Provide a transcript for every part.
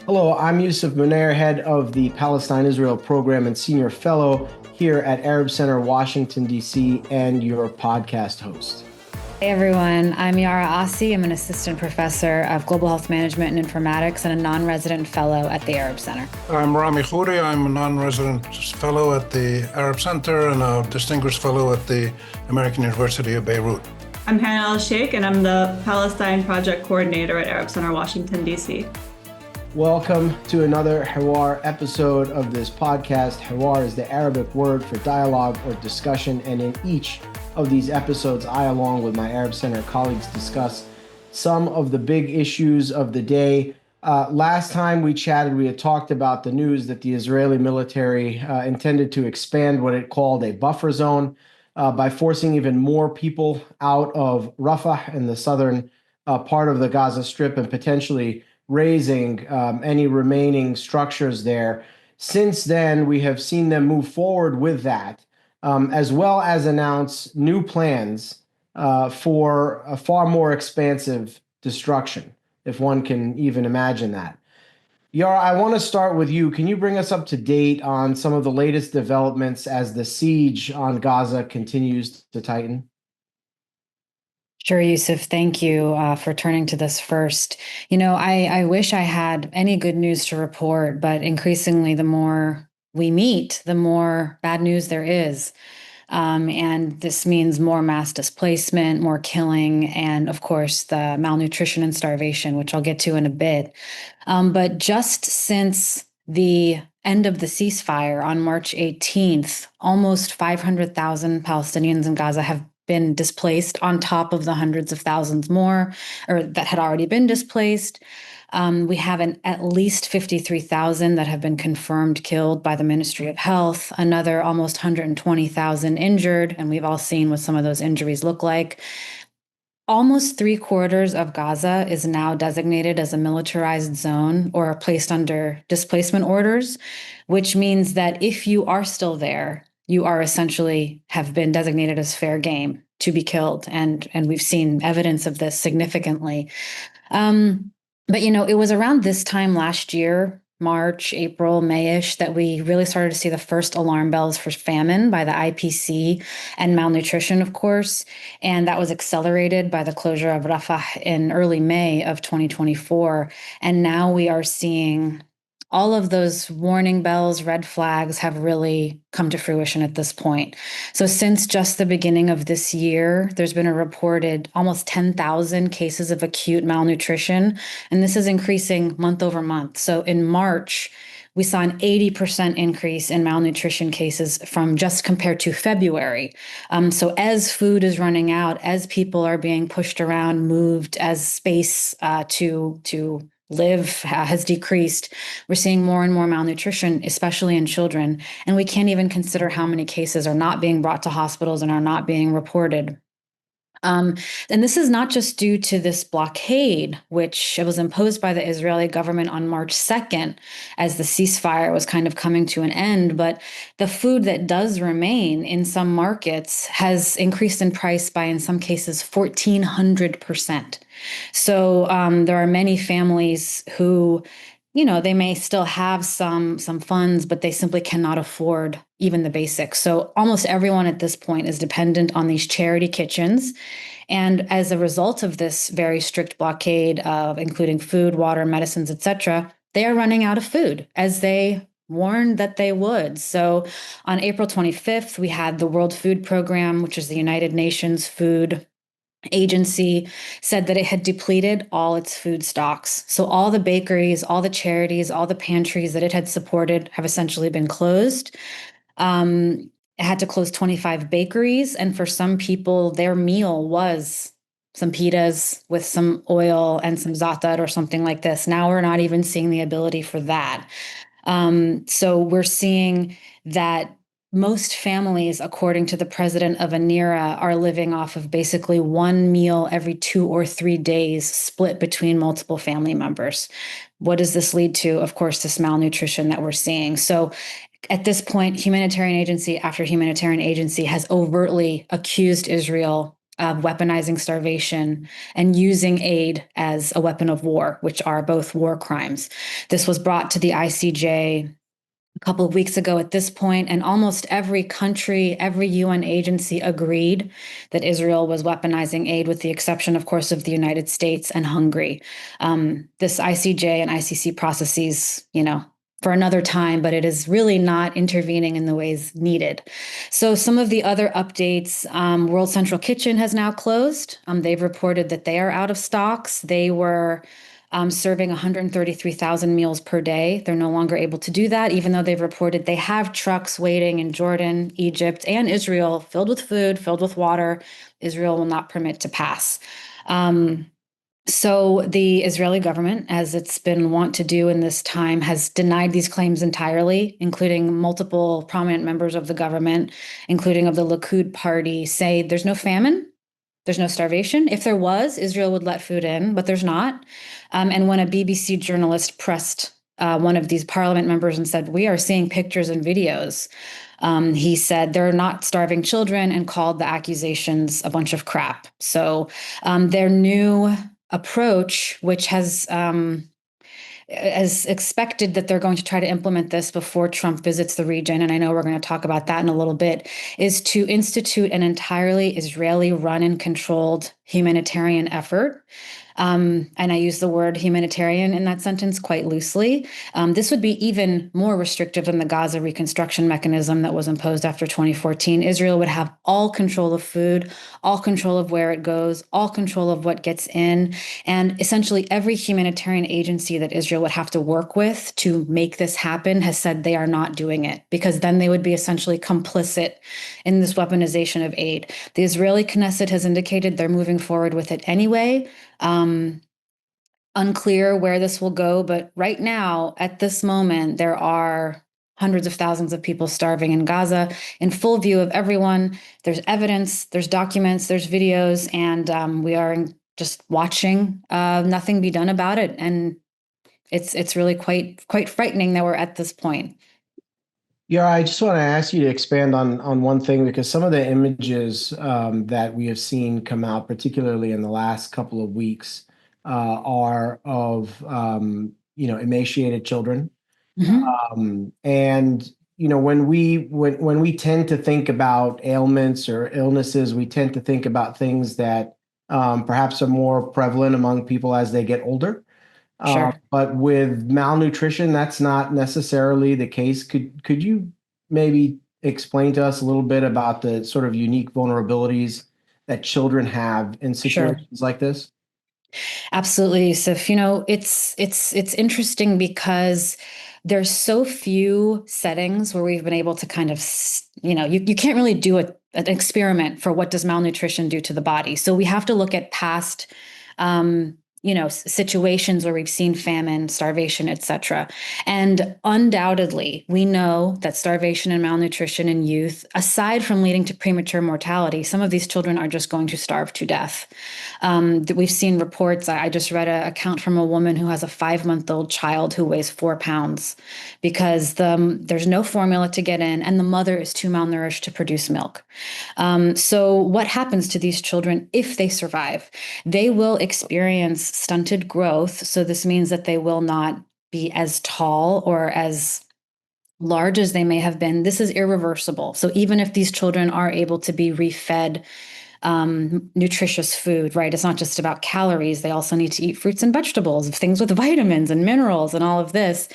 Hello, I'm Yousef Munayyer, head of the Palestine-Israel program and senior fellow here at Arab Center, Washington, D.C., and your podcast host. Hey everyone, I'm Yara. I'm an assistant professor of global health management and informatics and a non-resident fellow at the Arab Center. I'm Rami Khouri. I'm a non-resident fellow at the Arab Center and a distinguished fellow at the American University of Beirut. I'm Hanna Alshaikh, and I'm the Palestine Project Coordinator at Arab Center, Washington, D.C. Welcome to another Hiwar episode of this podcast. Hiwar is the Arabic word for dialogue or discussion, and in each of these episodes, I, along with my Arab Center colleagues, discuss some of the big issues of the day. Last time we chatted, we had talked about the news that the Israeli military intended to expand what it called a buffer zone by forcing even more people out of Rafah in the southern part of the Gaza Strip and potentially raising any remaining structures there. Since then, we have seen them move forward with that, as well as announce new plans for a far more expansive destruction, if one can even imagine that. Yara, I want to start with you. Can you bring us up to date on some of the latest developments as the siege on Gaza continues to tighten? Sure, Yousef. Thank you for turning to this first. I wish I had any good news to report, but increasingly, the more we meet, the more bad news there is. And this means more mass displacement, more killing, and of course, the malnutrition and starvation, which I'll get to in a bit. But just since the end of the ceasefire on March 18th, almost 500,000 Palestinians in Gaza have been displaced on top of the hundreds of thousands more, or that had already been displaced. We have at least 53,000 that have been confirmed killed by the Ministry of Health, another almost 120,000 injured, and we've all seen what some of those injuries look like. Almost 3/4 of Gaza is now designated as a militarized zone or placed under displacement orders, which means that if you are still there, you are essentially have been designated as fair game to be killed. And we've seen evidence of this significantly. But it was around this time last year, March, April, Mayish, that we really started to see the first alarm bells for famine by the IPC and malnutrition, of course. And that was accelerated by the closure of Rafah in early May of 2024. And now we are seeing all of those warning bells, red flags have really come to fruition at this point. So since just the beginning of this year, there's been a reported almost 10,000 cases of acute malnutrition, and this is increasing month over month. So in March, we saw an 80% increase in malnutrition cases from just compared to February. So as food is running out, as people are being pushed around, moved, as space to live has decreased, we're seeing more and more malnutrition, especially in children. And we can't even consider how many cases are not being brought to hospitals and are not being reported. And this is not just due to this blockade, which was imposed by the Israeli government on March 2nd, as the ceasefire was kind of coming to an end, but the food that does remain in some markets has increased in price by, in some cases, 1,400%. So there are many families who, they may still have some funds, but they simply cannot afford even the basics. So almost everyone at this point is dependent on these charity kitchens. And as a result of this very strict blockade of including food, water, medicines, etc., they are running out of food, as they warned that they would. So on April 25th, we had the World Food Program, which is the United Nations Food Agency, said that it had depleted all its food stocks. So all the bakeries, all the charities, all the pantries that it had supported have essentially been closed. It had to close 25 bakeries. And for some people, their meal was some pitas with some oil and some za'atar or something like this. Now we're not even seeing the ability for that. So we're seeing that most families, according to the president of Yara, are living off of basically one meal every 2 or 3 days, split between multiple family members. What does this lead to? Of course, this malnutrition that we're seeing. So at this point, humanitarian agency after humanitarian agency has overtly accused Israel of weaponizing starvation and using aid as a weapon of war, which are both war crimes. This was brought to the ICJ a couple of weeks ago at this point, and almost every country, every UN agency agreed that Israel was weaponizing aid, with the exception, of course, of the United States and Hungary. This ICJ and ICC processes, for another time, but it is really not intervening in the ways needed. So some of the other updates, World Central Kitchen has now closed. They've reported that they are out of stocks. They were serving 133,000 meals per day. They're no longer able to do that, even though they've reported they have trucks waiting in Jordan, Egypt, and Israel filled with food, filled with water. Israel will not permit to pass. So the Israeli government, as it's been wont to do in this time, has denied these claims entirely, including multiple prominent members of the government, including of the Likud party, say there's no famine, there's no starvation. If there was, Israel would let food in, but there's not. And when a BBC journalist pressed one of these parliament members and said, "We are seeing pictures and videos," he said they're not starving children and called the accusations a bunch of crap. So their new approach, which has as expected that they're going to try to implement this before Trump visits the region, and I know we're going to talk about that in a little bit, is to institute an entirely Israeli run and controlled humanitarian effort. And I use the word humanitarian in that sentence quite loosely. This would be even more restrictive than the Gaza reconstruction mechanism that was imposed after 2014. Israel would have all control of food, all control of where it goes, all control of what gets in. And essentially every humanitarian agency that Israel would have to work with to make this happen has said they are not doing it, because then they would be essentially complicit in this weaponization of aid. The Israeli Knesset has indicated they're moving forward with it anyway. Unclear where this will go, but right now, at this moment, there are hundreds of thousands of people starving in Gaza in full view of everyone. There's evidence, there's documents, there's videos, and we are just watching nothing be done about it. And it's really quite frightening that we're at this point. Yeah, I just want to ask you to expand on one thing, because some of the images that we have seen come out, particularly in the last couple of weeks, are of emaciated children, and when we tend to think about ailments or illnesses, we tend to think about things that perhaps are more prevalent among people as they get older. Sure. But with malnutrition, that's not necessarily the case. Could you maybe explain to us a little bit about the sort of unique vulnerabilities that children have in situations like this? Absolutely, Yousef. It's interesting because there's so few settings where we've been able to kind of, you can't really do an experiment for what does malnutrition do to the body. So we have to look at past situations where we've seen famine, starvation, etc. And undoubtedly, we know that starvation and malnutrition in youth, aside from leading to premature mortality, some of these children are just going to starve to death. We've seen reports. I just read an account from a woman who has a 5-month-old child who weighs 4 pounds because there's no formula to get in, and the mother is too malnourished to produce milk. So what happens to these children if they survive? They will experience stunted growth. So this means that they will not be as tall or as large as they may have been. This is irreversible. So even if these children are able to be refed nutritious food, right? It's not just about calories. They also need to eat fruits and vegetables, things with vitamins and minerals and all of this.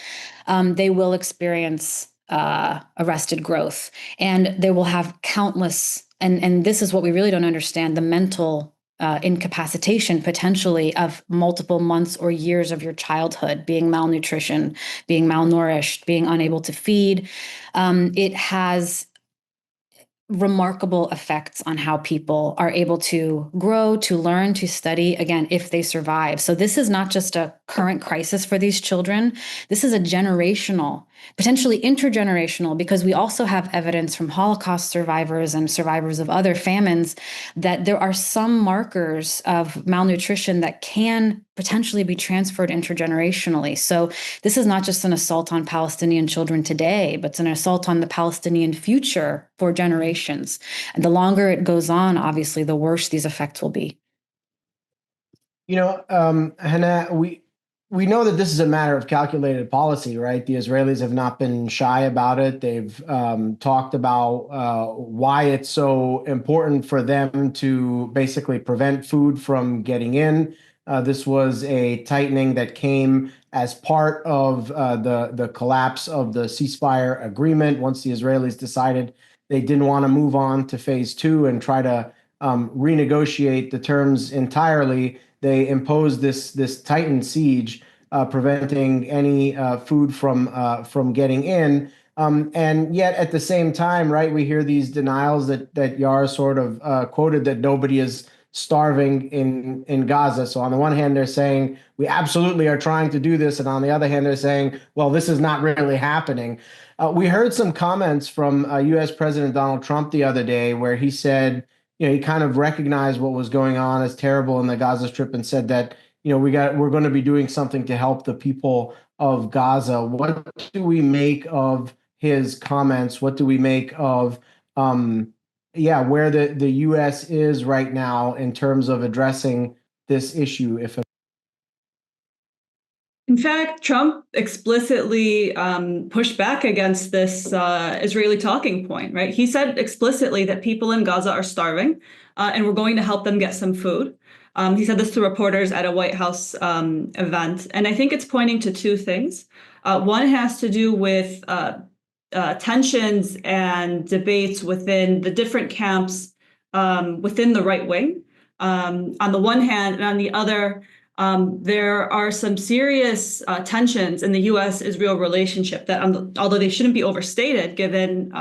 They will experience arrested growth, and they will have countless, and this is what we really don't understand, the mental incapacitation potentially of multiple months or years of your childhood, being malnutrition, being malnourished, being unable to feed. It has remarkable effects on how people are able to grow, to learn, to study, again, if they survive. So this is not just a current crisis for these children. This is a generational, potentially intergenerational, because we also have evidence from Holocaust survivors and survivors of other famines that there are some markers of malnutrition that can potentially be transferred intergenerationally. So this is not just an assault on Palestinian children today, but it's an assault on the Palestinian future for generations. And the longer it goes on, obviously, the worse these effects will be. Hanna, we know that this is a matter of calculated policy, right? The Israelis have not been shy about it. They've talked about why it's so important for them to basically prevent food from getting in. This was a tightening that came as part of the collapse of the ceasefire agreement. Once the Israelis decided they didn't want to move on to phase two and try to renegotiate the terms entirely, they imposed this tightened siege, preventing any food from getting in. And yet, at the same time, right, we hear these denials that Yara sort of quoted, that nobody is starving in Gaza. So on the one hand, they're saying we absolutely are trying to do this, and on the other hand, they're saying, well, this is not really happening. We heard some comments from U.S. President Donald Trump the other day where he said, he kind of recognized what was going on as terrible in the Gaza Strip and said that, we're going to be doing something to help the people of Gaza. What do we make of his comments? What do we make of, where the U.S. is right now in terms of addressing this issue? In fact, Trump explicitly pushed back against this Israeli talking point, right? He said explicitly that people in Gaza are starving and we're going to help them get some food. He said this to reporters at a White House event. And I think it's pointing to two things. One has to do with tensions and debates within the different camps within the right wing, on the one hand, and on the other, there are some serious tensions in the U.S.-Israel relationship that, although they shouldn't be overstated, given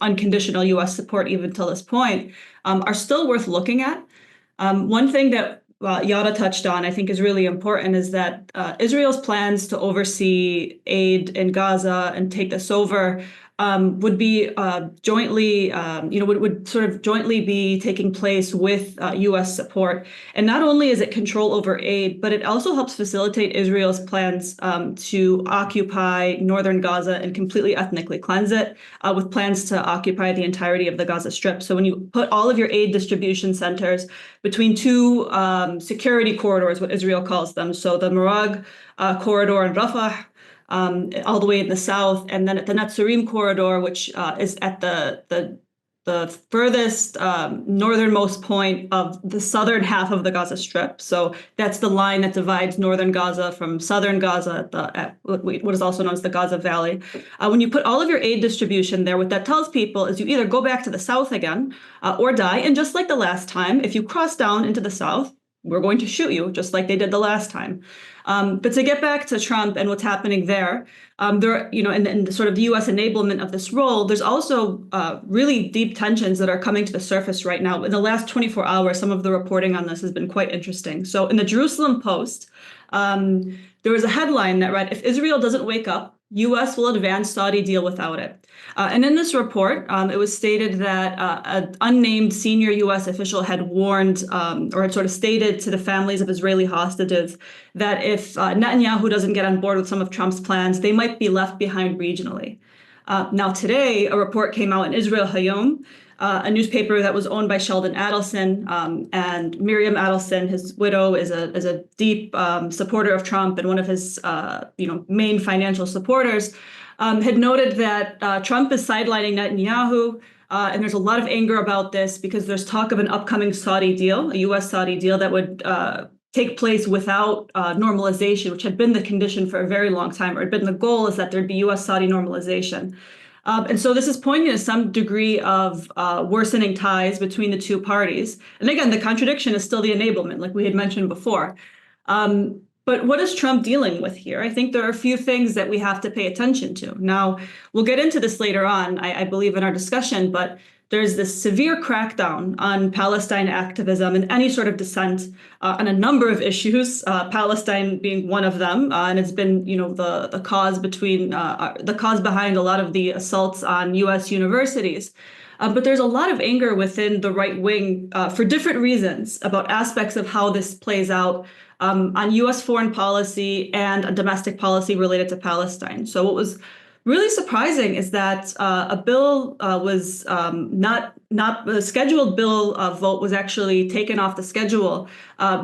unconditional U.S. support even till this point, are still worth looking at. One thing that Yara touched on, I think, is really important, is that Israel's plans to oversee aid in Gaza and take this over would be jointly, would sort of jointly be taking place with U.S. support. And not only is it control over aid, but it also helps facilitate Israel's plans to occupy northern Gaza and completely ethnically cleanse it, with plans to occupy the entirety of the Gaza Strip. So when you put all of your aid distribution centers between two security corridors, what Israel calls them, so the Marag corridor in Rafah, all the way in the south, and then at the Netzarim corridor, which is at the furthest northernmost point of the southern half of the Gaza Strip. So that's the line that divides northern Gaza from southern Gaza at what is also known as the Gaza Valley. When you put all of your aid distribution there, what that tells people is you either go back to the south again or die. And just like the last time, if you cross down into the south, we're going to shoot you, just like they did the last time. But to get back to Trump and what's happening there, and sort of the U.S. enablement of this role, there's also really deep tensions that are coming to the surface right now. In the last 24 hours, some of the reporting on this has been quite interesting. So in the Jerusalem Post, there was a headline that read, "If Israel doesn't wake up, U.S. will advance Saudi deal without it." And in this report, it was stated that an unnamed senior U.S. official had warned or had sort of stated to the families of Israeli hostages that if Netanyahu doesn't get on board with some of Trump's plans, they might be left behind regionally. Now, today, a report came out in Israel Hayom, a newspaper that was owned by Sheldon Adelson, and Miriam Adelson, his widow, is a deep supporter of Trump and one of his main financial supporters, had noted that Trump is sidelining Netanyahu, and there's a lot of anger about this because there's talk of an upcoming Saudi deal, a U.S.-Saudi deal that would take place without normalization, which had been the condition for a very long time, or had been the goal, is that there'd be U.S.-Saudi normalization. And so this is pointing to some degree of worsening ties between the two parties. And again, the contradiction is still the enablement, like we had mentioned before. But what is Trump dealing with here? I think there are a few things that we have to pay attention to. Now, we'll get into this later on, I believe, in our discussion, but there's this severe crackdown on Palestine activism and any sort of dissent on a number of issues, Palestine being one of them. And it's been, the cause behind a lot of the assaults on U.S. universities. But there's a lot of anger within the right wing for different reasons about aspects of how this plays out on U.S. foreign policy and domestic policy related to Palestine. So what was really surprising is that a bill was not the scheduled bill vote was actually taken off the schedule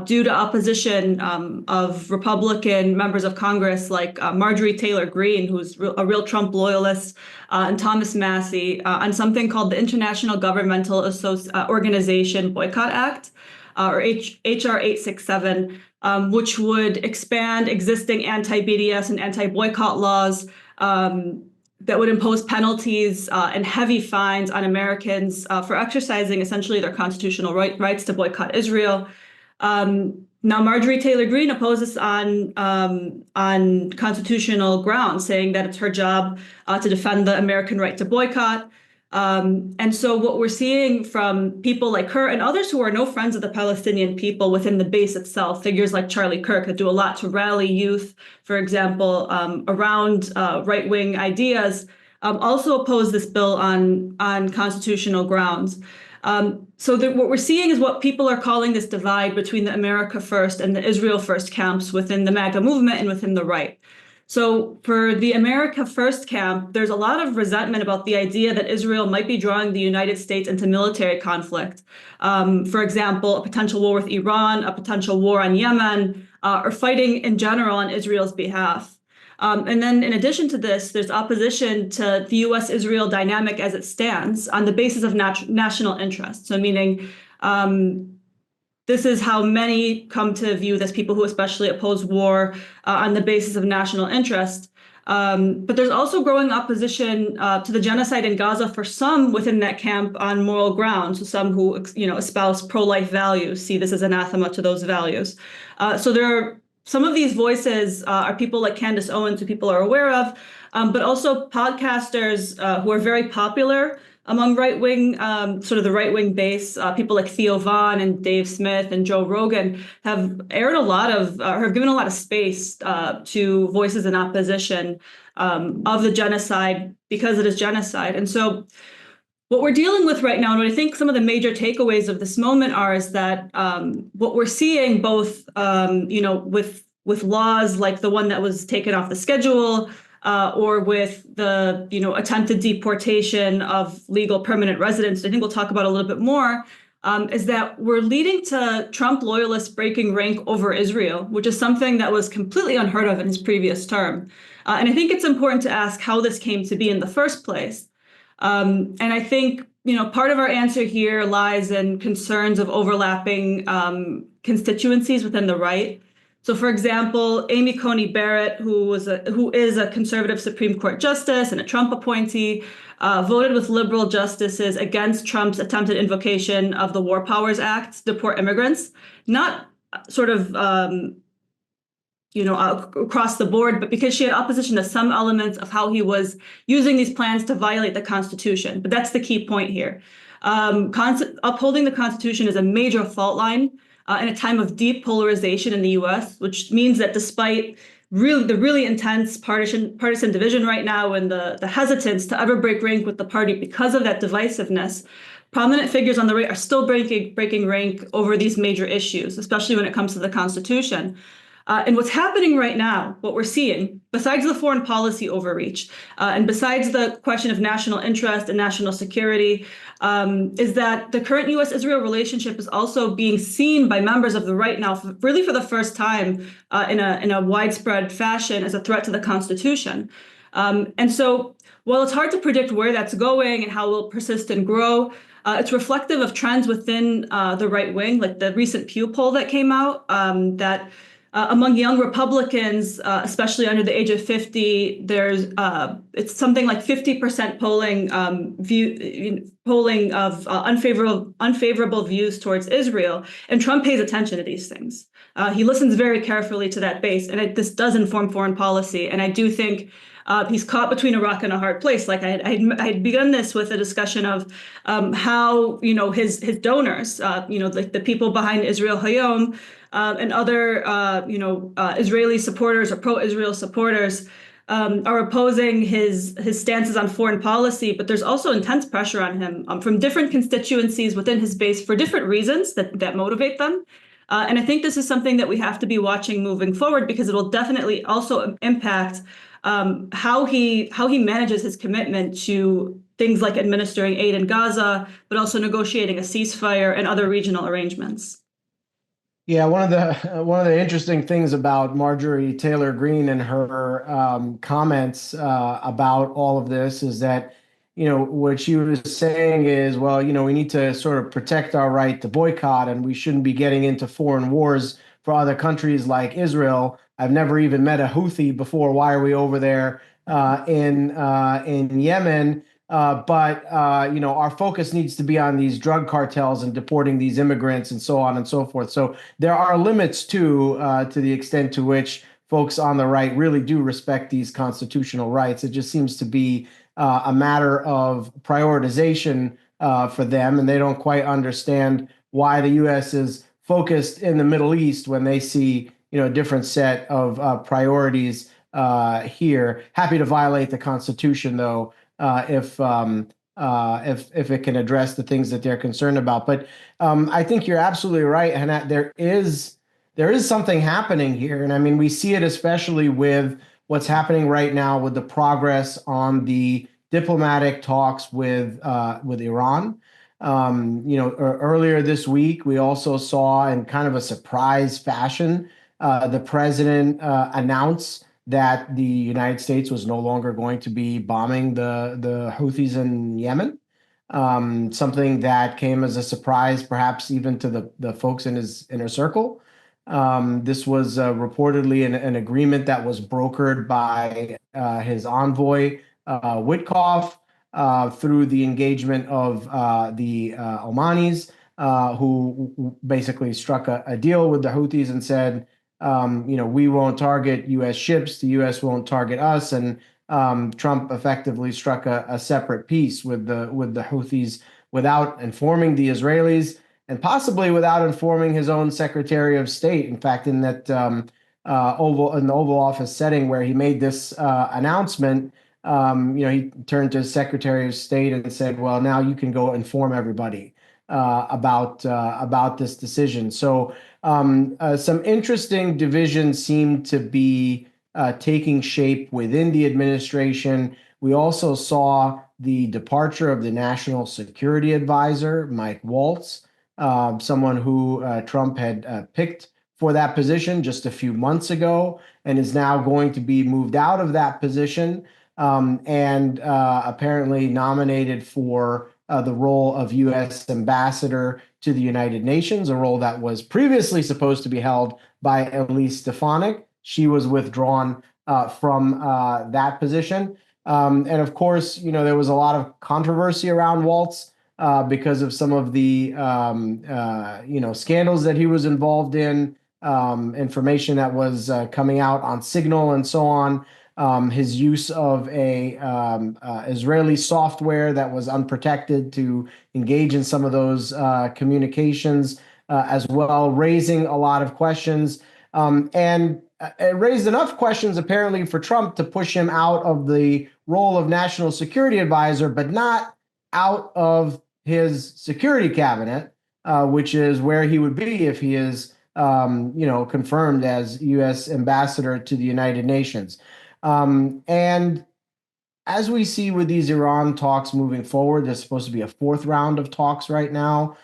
due to opposition of Republican members of Congress like Marjorie Taylor Greene, who's a real Trump loyalist, and Thomas Massey on something called the International Governmental Organization Boycott Act, or HR 867, which would expand existing anti-BDS and anti-boycott laws that would impose penalties and heavy fines on Americans for exercising essentially their constitutional rights to boycott Israel. Now, Marjorie Taylor Greene opposes on constitutional grounds, saying that it's her job to defend the American right to boycott. And so what we're seeing from people like her and others who are no friends of the Palestinian people within the base itself, figures like Charlie Kirk that do a lot to rally youth, for example, around right-wing ideas, also oppose this bill on constitutional grounds. So what we're seeing is what people are calling this divide between the America First and the Israel First camps within the MAGA movement and within the right. So for the America First camp, there's a lot of resentment about the idea that Israel might be drawing the United States into military conflict. For example, a potential war with Iran, a potential war on Yemen, or fighting in general on Israel's behalf. And then in addition to this, there's opposition to the U.S.-Israel dynamic as it stands on the basis of national interest. So meaning this is how many come to view this, people who especially oppose war on the basis of national interest. But there's also growing opposition to the genocide in Gaza for some within that camp on moral grounds. So some who espouse pro-life values see this as anathema to those values. So there are some of these voices are people like Candace Owens, who people are aware of, but also podcasters who are very popular among right-wing, sort of the right-wing base. People like Theo Vaughn and Dave Smith and Joe Rogan have aired a lot of, or have given a lot of space to voices in opposition of the genocide because it is genocide. And so what we're dealing with right now, and what I think some of the major takeaways of this moment are, is that what we're seeing both, with laws like the one that was taken off the schedule, or with the attempted deportation of legal permanent residents, I think we'll talk about a little bit more, is that we're leading to Trump loyalists breaking rank over Israel, which is something that was completely unheard of in his previous term. And I think it's important to ask how this came to be in the first place. And I think part of our answer here lies in concerns of overlapping constituencies within the right. So, for example, Amy Coney Barrett, who is a conservative Supreme Court justice and a Trump appointee, voted with liberal justices against Trump's attempted invocation of the War Powers Act to deport immigrants, not sort of across the board, but because she had opposition to some elements of how he was using these plans to violate the Constitution. But that's the key point here. Upholding the Constitution is a major fault line in a time of deep polarization in the U.S., which means that despite the really intense partisan division right now and the hesitance to ever break rank with the party because of that divisiveness, prominent figures on the right are still breaking rank over these major issues, especially when it comes to the Constitution. And what's happening right now, what we're seeing, besides the foreign policy overreach, and besides the question of national interest and national security, is that the current U.S.-Israel relationship is also being seen by members of the right now, really for the first time in a widespread fashion, as a threat to the Constitution. And so while it's hard to predict where that's going and how it will persist and grow, it's reflective of trends within the right wing, like the recent Pew poll that came out, that among young Republicans, especially under the age of 50, there's it's something like 50% polling of unfavorable views towards Israel. And Trump pays attention to these things. He listens very carefully to that base, and this does inform foreign policy. And I do think he's caught between a rock and a hard place. Like I had begun this with a discussion of how his donors, like the people behind Israel Hayom, and other Israeli supporters or pro-Israel supporters, are opposing his stances on foreign policy, but there's also intense pressure on him from different constituencies within his base for different reasons that motivate them. And I think this is something that we have to be watching moving forward, because it will definitely also impact how he manages his commitment to things like administering aid in Gaza, but also negotiating a ceasefire and other regional arrangements. Yeah, one of the interesting things about Marjorie Taylor Greene and her comments about all of this is that, what she was saying is, well, we need to sort of protect our right to boycott, and we shouldn't be getting into foreign wars for other countries like Israel. I've never even met a Houthi before. Why are we over there in Yemen? But our focus needs to be on these drug cartels and deporting these immigrants and so on and so forth. So there are limits to the extent to which folks on the right really do respect these constitutional rights. It just seems to be a matter of prioritization for them, and they don't quite understand why the U.S. is focused in the Middle East when they see a different set of priorities here. Happy to violate the Constitution, though, if it can address the things that they're concerned about. But I think you're absolutely right, Hanna. There is something happening here, and I mean, we see it especially with what's happening right now with the progress on the diplomatic talks with Iran. Earlier this week, we also saw, in kind of a surprise fashion, the president announce that the United States was no longer going to be bombing the Houthis in Yemen. Something that came as a surprise, perhaps even to the folks in his inner circle. This was reportedly an agreement that was brokered by his envoy, Witkoff, through the engagement of the Omanis, who basically struck a deal with the Houthis and said, we won't target U.S. ships, the U.S. won't target us, and Trump effectively struck a separate peace with the Houthis without informing the Israelis, and possibly without informing his own Secretary of State. In fact, in that the Oval Office setting where he made this announcement, he turned to his Secretary of State and said, "Well, now you can go inform everybody about this decision." So some interesting divisions seem to be taking shape within the administration. We also saw the departure of the National Security Advisor, Mike Walz, someone who Trump had picked for that position just a few months ago, and is now going to be moved out of that position and apparently nominated for the role of U.S. ambassador to the United Nations, a role that was previously supposed to be held by Elise Stefanik. She was withdrawn from that position. And of course, there was a lot of controversy around Walz because of some of the, scandals that he was involved in, information that was coming out on Signal and so on. His use of a Israeli software that was unprotected to engage in some of those communications as well, raising a lot of questions. And it raised enough questions, apparently, for Trump to push him out of the role of National Security Advisor, but not out of his security cabinet, which is where he would be if he is, confirmed as U.S. ambassador to the United Nations. And as we see with these Iran talks moving forward, there's supposed to be a fourth round of talks right now.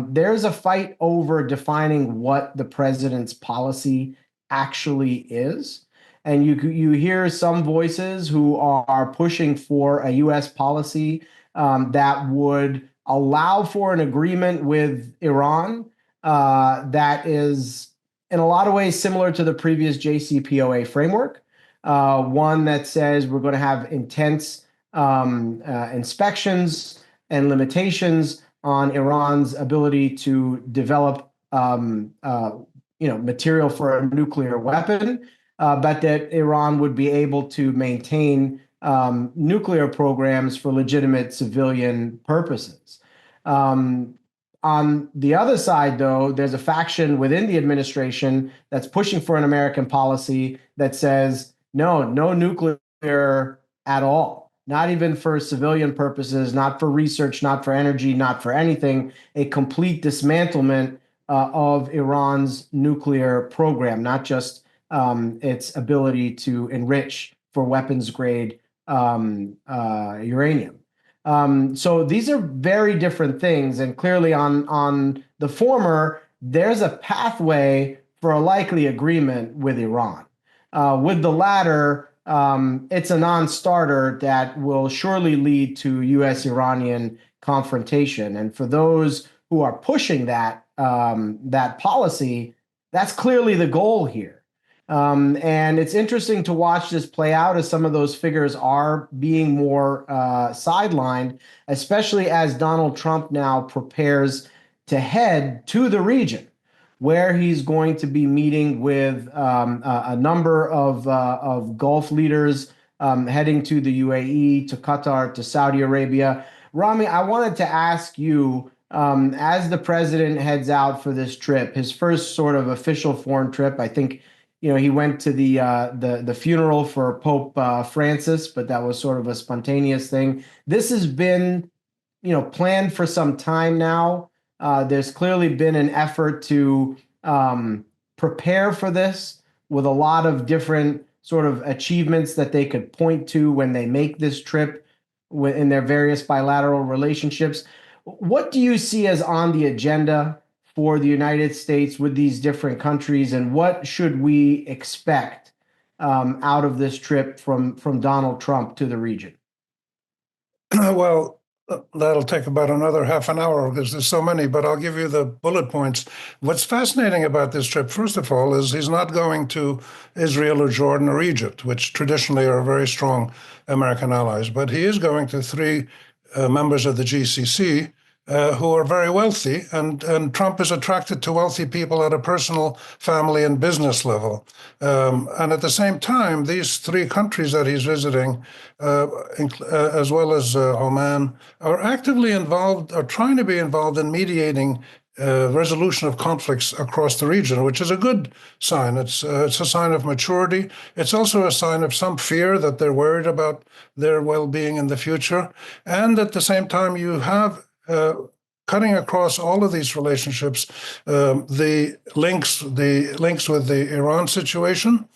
There's a fight over defining what the president's policy actually is. And you hear some voices who are pushing for a U.S. policy that would allow for an agreement with Iran that is in a lot of ways similar to the previous JCPOA framework. One that says we're going to have intense inspections and limitations on Iran's ability to develop, material for a nuclear weapon, but that Iran would be able to maintain nuclear programs for legitimate civilian purposes. On the other side, though, there's a faction within the administration that's pushing for an American policy that says no nuclear at all, not even for civilian purposes, not for research, not for energy, not for anything, a complete dismantlement of Iran's nuclear program, not just its ability to enrich for weapons grade uranium. So these are very different things. And clearly on the former, there's a pathway for a likely agreement with Iran. With the latter, it's a non-starter that will surely lead to U.S.-Iranian confrontation. And for those who are pushing that policy, that's clearly the goal here. And it's interesting to watch this play out as some of those figures are being more sidelined, especially as Donald Trump now prepares to head to the region, where he's going to be meeting with a number of Gulf leaders, heading to the UAE, to Qatar, to Saudi Arabia. Rami, I wanted to ask you, as the president heads out for this trip, his first sort of official foreign trip, I think, he went to the funeral for Pope Francis, but that was sort of a spontaneous thing. This has been, planned for some time now. There's clearly been an effort to prepare for this with a lot of different sort of achievements that they could point to when they make this trip in their various bilateral relationships. What do you see as on the agenda for the United States with these different countries, and what should we expect out of this trip from Donald Trump to the region? Well, that'll take about another half an hour because there's so many, but I'll give you the bullet points. What's fascinating about this trip, first of all, is he's not going to Israel or Jordan or Egypt, which traditionally are very strong American allies, but he is going to three members of the GCC who are very wealthy, and Trump is attracted to wealthy people at a personal, family, and business level. And at the same time, these three countries that he's visiting, as well as Oman, are actively involved, or trying to be involved in mediating resolution of conflicts across the region, which is a good sign. It's a sign of maturity. It's also a sign of some fear that they're worried about their well-being in the future. And at the same time, you have cutting across all of these relationships, the links with the Iran situation,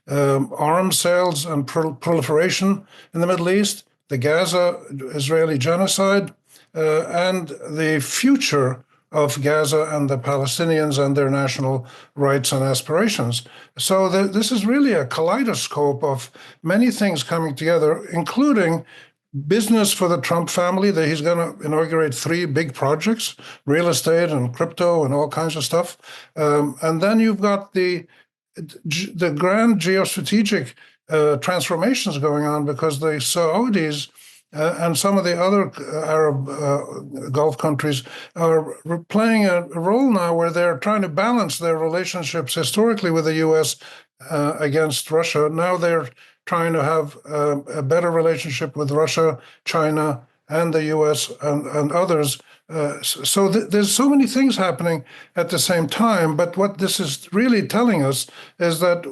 arms sales and proliferation in the Middle East, the Gaza Israeli genocide, and the future of Gaza and the Palestinians and their national rights and aspirations. So this is really a kaleidoscope of many things coming together, including business for the Trump family. That he's going to inaugurate three big projects, real estate and crypto and all kinds of stuff. And then you've got the grand geostrategic transformations going on, because the Saudis and some of the other Arab Gulf countries are playing a role now where they're trying to balance their relationships historically with the U.S. Against Russia. Now they're trying to have a better relationship with Russia, China, and the U.S. and others. So there's so many things happening at the same time. But what this is really telling us is that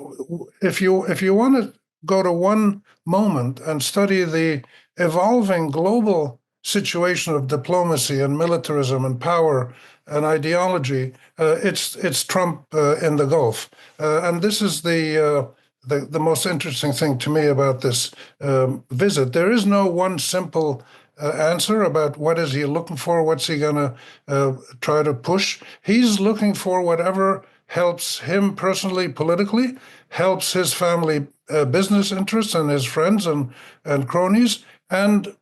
if you want to go to one moment and study the evolving global situation of diplomacy and militarism and power and ideology, it's Trump in the Gulf. And this is the most interesting thing to me about this visit. There is no one simple answer about what is he looking for, what's he going to try to push. He's looking for whatever helps him personally, politically, helps his family business interests and his friends and cronies, and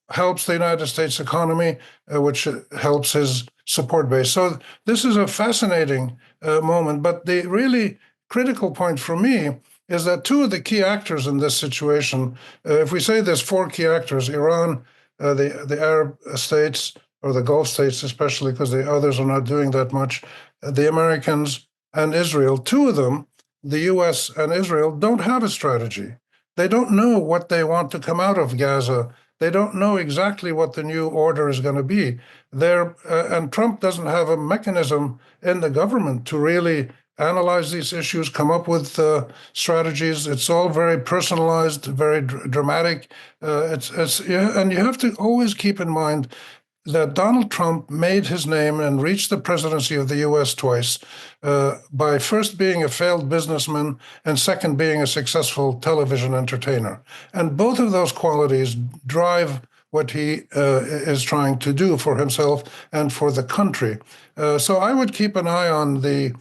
helps the United States economy, which helps his support base. So this is a fascinating moment. But the really critical point for me is that two of the key actors in this situation, if we say there's four key actors, Iran, the Arab states, or the Gulf states especially, because the others are not doing that much, the Americans and Israel, two of them, the US and Israel, don't have a strategy. They don't know what they want to come out of Gaza. They don't know exactly what the new order is going to be. And Trump doesn't have a mechanism in the government to really analyze these issues, come up with strategies. It's all very personalized, very dramatic. And you have to always keep in mind that Donald Trump made his name and reached the presidency of the U.S. twice by first being a failed businessman and second being a successful television entertainer. And both of those qualities drive what he is trying to do for himself and for the country. So I would keep an eye on the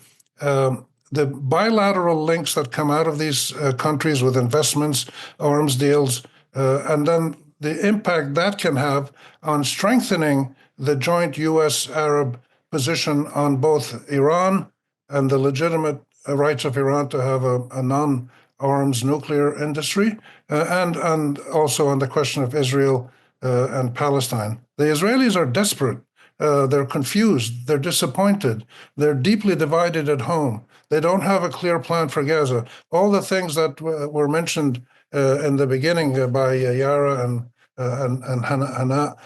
bilateral links that come out of these countries with investments, arms deals, and then the impact that can have on strengthening the joint U.S.-Arab position on both Iran and the legitimate rights of Iran to have a non-arms nuclear industry, and also on the question of Israel and Palestine. The Israelis are desperate. They're confused. They're disappointed. They're deeply divided at home. They don't have a clear plan for Gaza. All the things that were mentioned in the beginning by Yara and Hanna,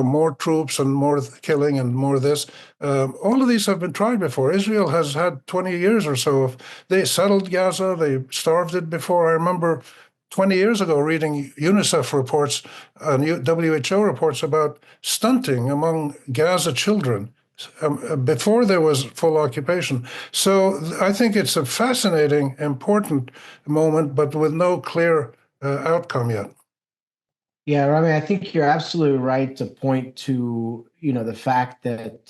more troops and more killing and more this. All of these have been tried before. Israel has had 20 years or so of, they settled Gaza, they starved it before. I remember 20 years ago reading UNICEF reports and WHO reports about stunting among Gaza children before there was full occupation. So I think it's a fascinating, important moment, but with no clear outcome yet. Yeah, Rami, I think you're absolutely right to point to, the fact that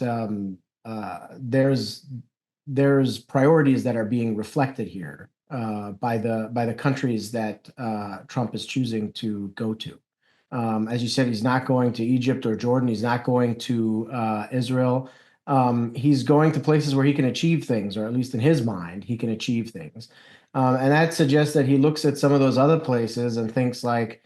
there's priorities that are being reflected here by the countries that Trump is choosing to go to. As you said, he's not going to Egypt or Jordan. He's not going to Israel. He's going to places where he can achieve things, or at least in his mind, he can achieve things. And that suggests that he looks at some of those other places and thinks like,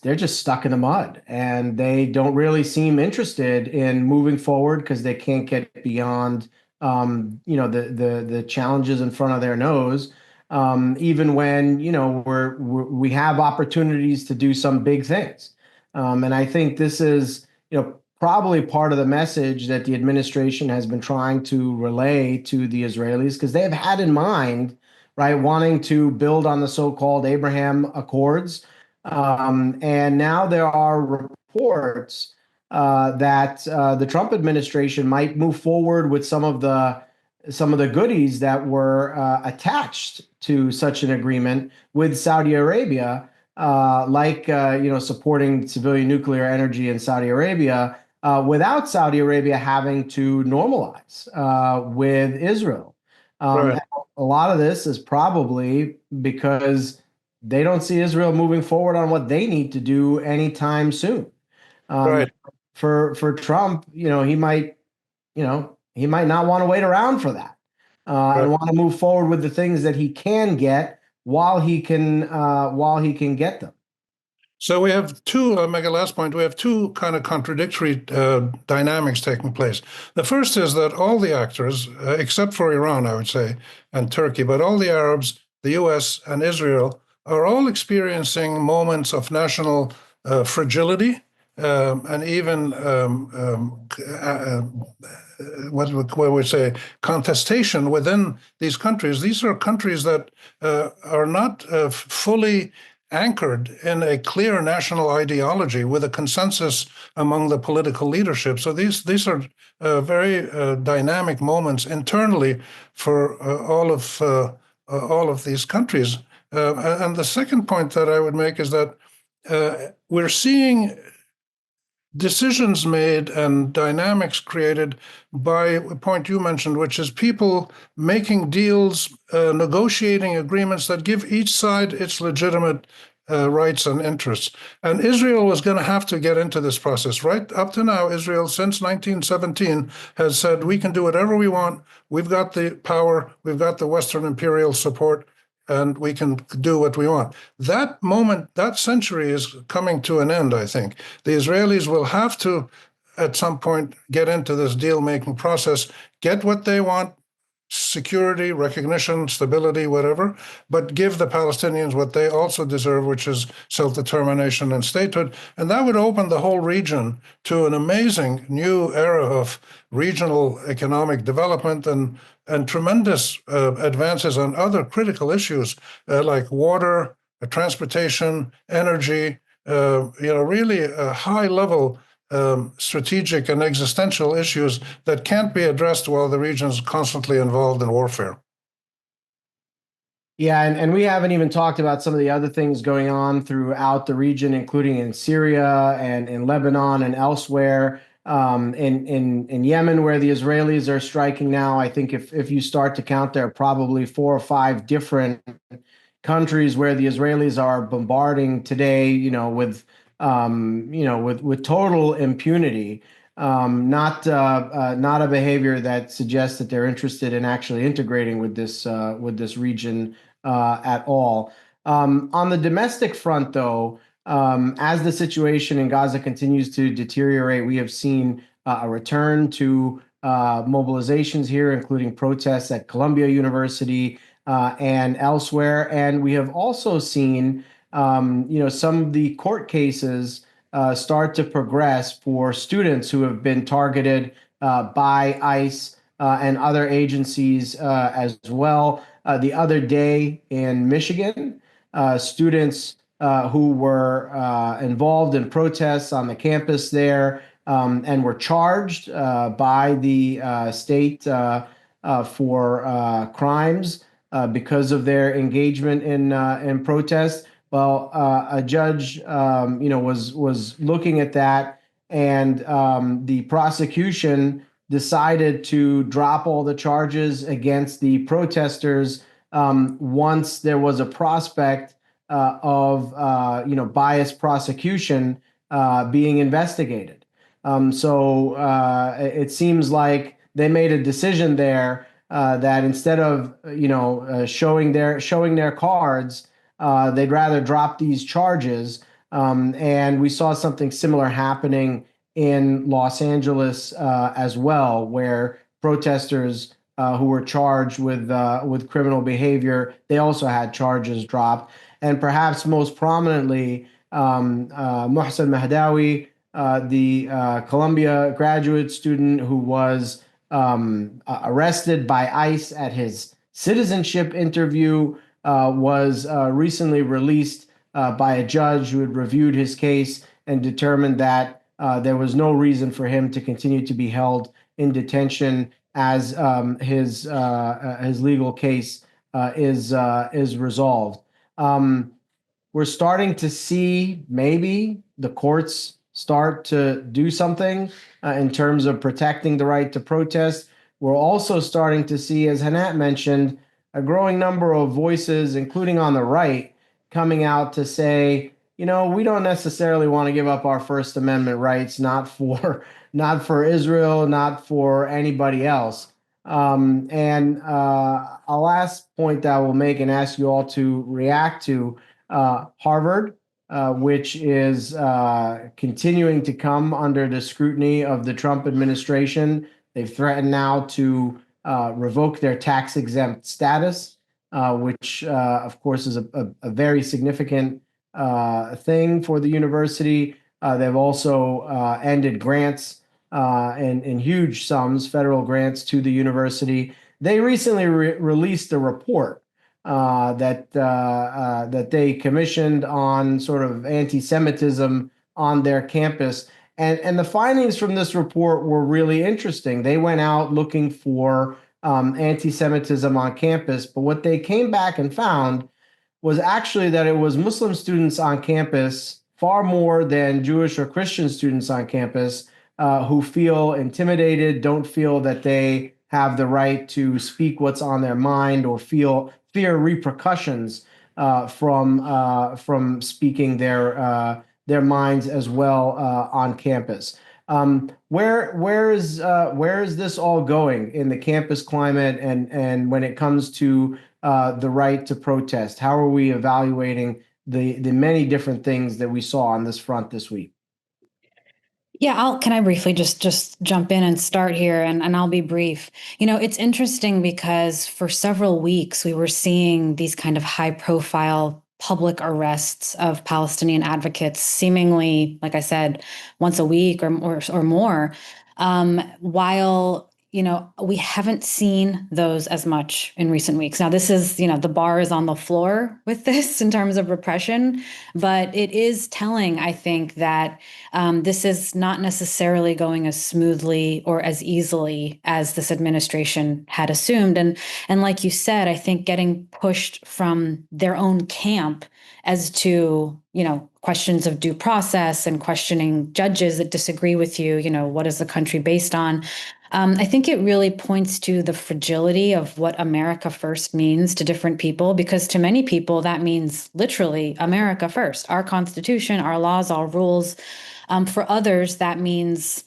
they're just stuck in the mud and they don't really seem interested in moving forward because they can't get beyond the challenges in front of their nose, even when we have opportunities to do some big things. And I think this is probably part of the message that the administration has been trying to relay to the Israelis, because they have had in mind, right, wanting to build on the so-called Abraham Accords. And now there are reports that the Trump administration might move forward with some of the goodies that were attached to such an agreement with Saudi Arabia, like supporting civilian nuclear energy in Saudi Arabia, without Saudi Arabia having to normalize with Israel. Right. A lot of this is probably because they don't see Israel moving forward on what they need to do anytime soon. Right. For Trump, he might not want to wait around for that, and want to move forward with the things that he can get while he can get them. So we have two, I'll make a last point, we have two kind of contradictory dynamics taking place. The first is that all the actors, except for Iran, I would say, and Turkey, but all the Arabs, the US and Israel, are all experiencing moments of national fragility and even what we would say contestation within these countries. These are countries that are not fully anchored in a clear national ideology with a consensus among the political leadership. So these are very dynamic moments internally for all of these countries. And the second point that I would make is that we're seeing decisions made and dynamics created by a point you mentioned, which is people making deals, negotiating agreements that give each side its legitimate rights and interests. And Israel was going to have to get into this process. Right up to now, Israel, since 1917, has said, we can do whatever we want. We've got the power. We've got the Western imperial support, and we can do what we want. That moment, that century is coming to an end, I think. The Israelis will have to, at some point, get into this deal-making process, get what they want, security, recognition, stability, whatever, but give the Palestinians what they also deserve, which is self-determination and statehood. And that would open the whole region to an amazing new era of regional economic development and and tremendous advances on other critical issues like water, transportation, energy, really high-level strategic and existential issues that can't be addressed while the region's constantly involved in warfare. Yeah, and we haven't even talked about some of the other things going on throughout the region, including in Syria and in Lebanon and elsewhere. In Yemen, where the Israelis are striking now, I think if you start to count, there are probably 4 or 5 different countries where the Israelis are bombarding today, with total impunity. Not a behavior that suggests that they're interested in actually integrating with this region at all. On the domestic front, though, as the situation in Gaza continues to deteriorate, we have seen a return to mobilizations here, including protests at Columbia University and elsewhere. And we have also seen, some of the court cases start to progress for students who have been targeted by ICE and other agencies as well. The other day in Michigan, students who were involved in protests on the campus there and were charged by the state for crimes because of their engagement in protest. Well, a judge, was looking at that, and the prosecution decided to drop all the charges against the protesters once there was a prospect of biased prosecution being investigated. So it seems like they made a decision there that instead of showing their cards, they'd rather drop these charges. And we saw something similar happening in Los Angeles as well, where protesters who were charged with criminal behavior, they also had charges dropped. And perhaps most prominently, Mohsen Mahdawi, the Columbia graduate student who was arrested by ICE at his citizenship interview, was recently released by a judge who had reviewed his case and determined that there was no reason for him to continue to be held in detention as his legal case is resolved. We're starting to see maybe the courts start to do something in terms of protecting the right to protest. We're also starting to see, as Hanna mentioned, a growing number of voices, including on the right, coming out to say, we don't necessarily want to give up our First Amendment rights, not for Israel, not for anybody else. And a last point that I will make and ask you all to react to, Harvard, which is continuing to come under the scrutiny of the Trump administration. They've threatened now to revoke their tax-exempt status, which, of course, is a very significant thing for the university. They've also ended grants in huge sums, federal grants to the university. They recently released a report that they commissioned on sort of anti-Semitism on their campus. And the findings from this report were really interesting. They went out looking for anti-Semitism on campus, but what they came back and found was actually that it was Muslim students on campus far more than Jewish or Christian students on campus who feel intimidated, don't feel that they have the right to speak what's on their mind or fear repercussions from speaking their minds as well on campus. Where is this all going in the campus climate and when it comes to the right to protest? How are we evaluating the many different things that we saw on this front this week? Yeah, can I briefly just jump in and start here, and I'll be brief. It's interesting because for several weeks we were seeing these kind of high-profile public arrests of Palestinian advocates, seemingly, like I said, once a week or more, while we haven't seen those as much in recent weeks. Now, this is, the bar is on the floor with this in terms of repression, but it is telling, I think, that this is not necessarily going as smoothly or as easily as this administration had assumed. And like you said, I think getting pushed from their own camp as to, questions of due process and questioning judges that disagree with you, what is the country based on? I think it really points to the fragility of what America first means to different people, because to many people, that means literally America first, our Constitution, our laws, our rules. For others, that means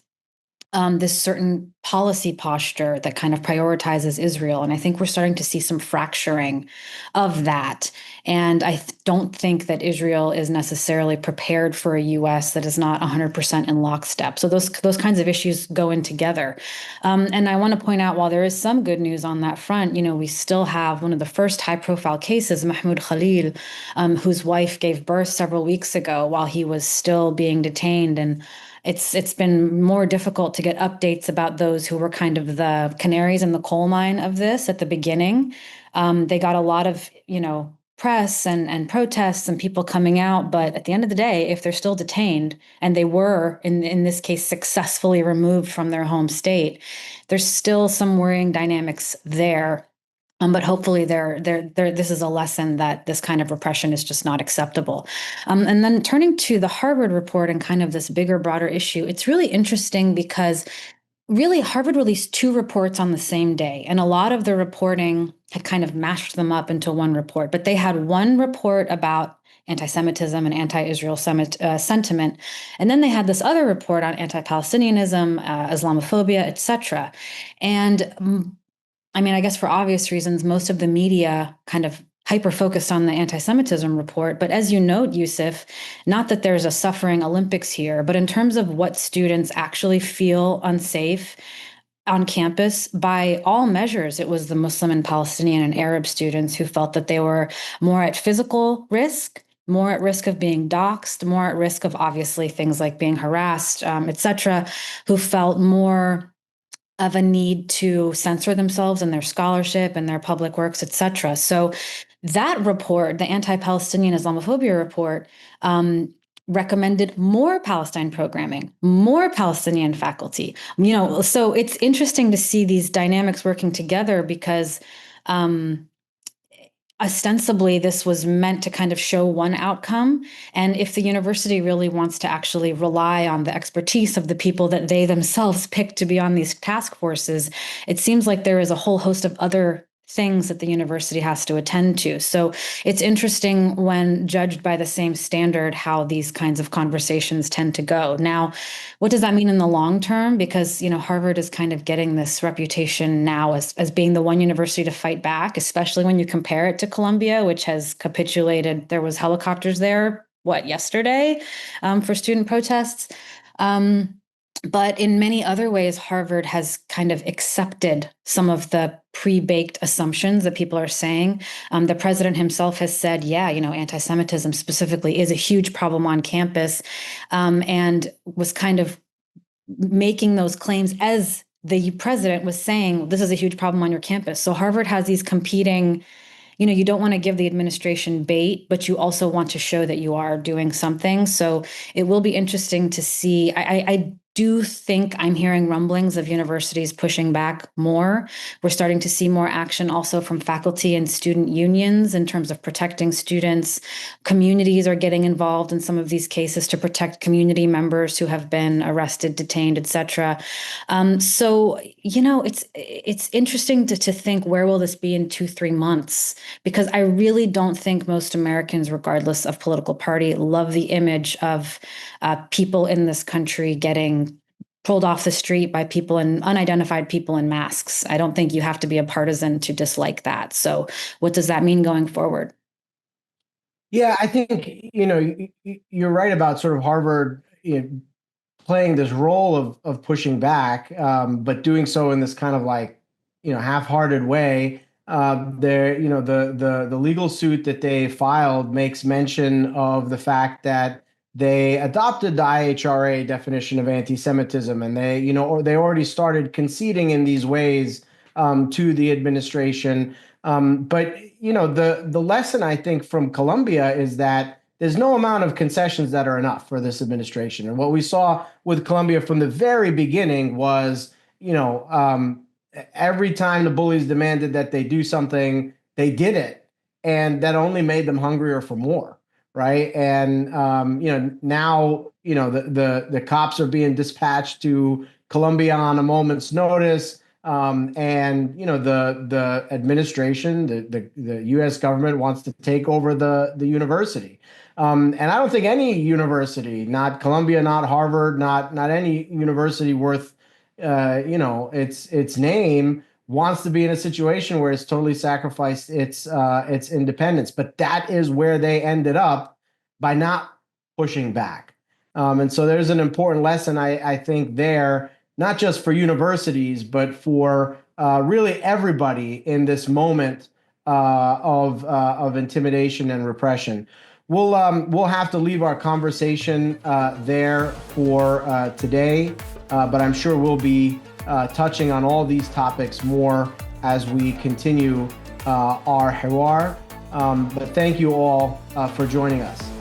this certain policy posture that kind of prioritizes Israel. And I think we're starting to see some fracturing of that. And I don't think that Israel is necessarily prepared for a U.S. that is not 100% in lockstep. So those kinds of issues go in together. And I want to point out, while there is some good news on that front, we still have one of the first high-profile cases, Mahmoud Khalil, whose wife gave birth several weeks ago while he was still being detained. And it's been more difficult to get updates about those who were kind of the canaries in the coal mine of this at the beginning. They got a lot of, press and protests and people coming out. But at the end of the day, if they're still detained, and they were, in this case, successfully removed from their home state, there's still some worrying dynamics there. But hopefully this is a lesson that this kind of repression is just not acceptable. And then turning to the Harvard report and kind of this bigger, broader issue, it's really interesting because really Harvard released two reports on the same day. And a lot of the reporting had kind of mashed them up into one report. But they had one report about anti-Semitism and anti-Israel sentiment. And then they had this other report on anti-Palestinianism, Islamophobia, etc. And I guess for obvious reasons, most of the media kind of hyper-focused on the anti-Semitism report. But as you note, Yousef, not that there's a suffering Olympics here, but in terms of what students actually feel unsafe on campus, by all measures, it was the Muslim and Palestinian and Arab students who felt that they were more at physical risk, more at risk of being doxxed, more at risk of obviously things like being harassed, etc., who felt more of a need to censor themselves in their scholarship and their public works, etc. So that report, the anti-Palestinian Islamophobia report, recommended more Palestine programming, more Palestinian faculty. So it's interesting to see these dynamics working together because ostensibly this was meant to kind of show one outcome. And if the university really wants to actually rely on the expertise of the people that they themselves picked to be on these task forces, it seems like there is a whole host of other things that the university has to attend to. So it's interesting when judged by the same standard how these kinds of conversations tend to go. Now, what does that mean in the long term? Because, Harvard is kind of getting this reputation now as being the one university to fight back, especially when you compare it to Columbia, which has capitulated. There was helicopters there, yesterday, for student protests. But in many other ways, Harvard has kind of accepted some of the pre-baked assumptions that people are saying. The president himself has said, anti-Semitism specifically is a huge problem on campus, and was kind of making those claims as the president was saying, this is a huge problem on your campus. So Harvard has these competing, you don't want to give the administration bait, but you also want to show that you are doing something. So it will be interesting to see. I do think I'm hearing rumblings of universities pushing back more. We're starting to see more action also from faculty and student unions in terms of protecting students. Communities are getting involved in some of these cases to protect community members who have been arrested, detained, etc. So, it's interesting to think, where will this be in 2-3 months? Because I really don't think most Americans, regardless of political party, love the image of people in this country getting pulled off the street by people and unidentified people in masks. I don't think you have to be a partisan to dislike that. So what does that mean going forward? Yeah, I think, you're right about sort of Harvard playing this role of pushing back, but doing so in this kind of half-hearted way. The legal suit that they filed makes mention of the fact that they adopted the IHRA definition of anti-Semitism, and they already started conceding in these ways to the administration. But the lesson I think from Colombia is that there's no amount of concessions that are enough for this administration. And what we saw with Colombia from the very beginning was, every time the bullies demanded that they do something, they did it, and that only made them hungrier for more. Right. And, now, the cops are being dispatched to Colombia on a moment's notice. And, the administration, the U.S. government wants to take over the university. And I don't think any university, not Columbia, not Harvard, not any university worth, its name, wants to be in a situation where it's totally sacrificed its independence. But that is where they ended up by not pushing back. And so there's an important lesson, I think, there, not just for universities, but for really everybody in this moment of intimidation and repression. We'll have to leave our conversation there for today, but I'm sure we'll be touching on all these topics more as we continue our Hiwar. But thank you all for joining us.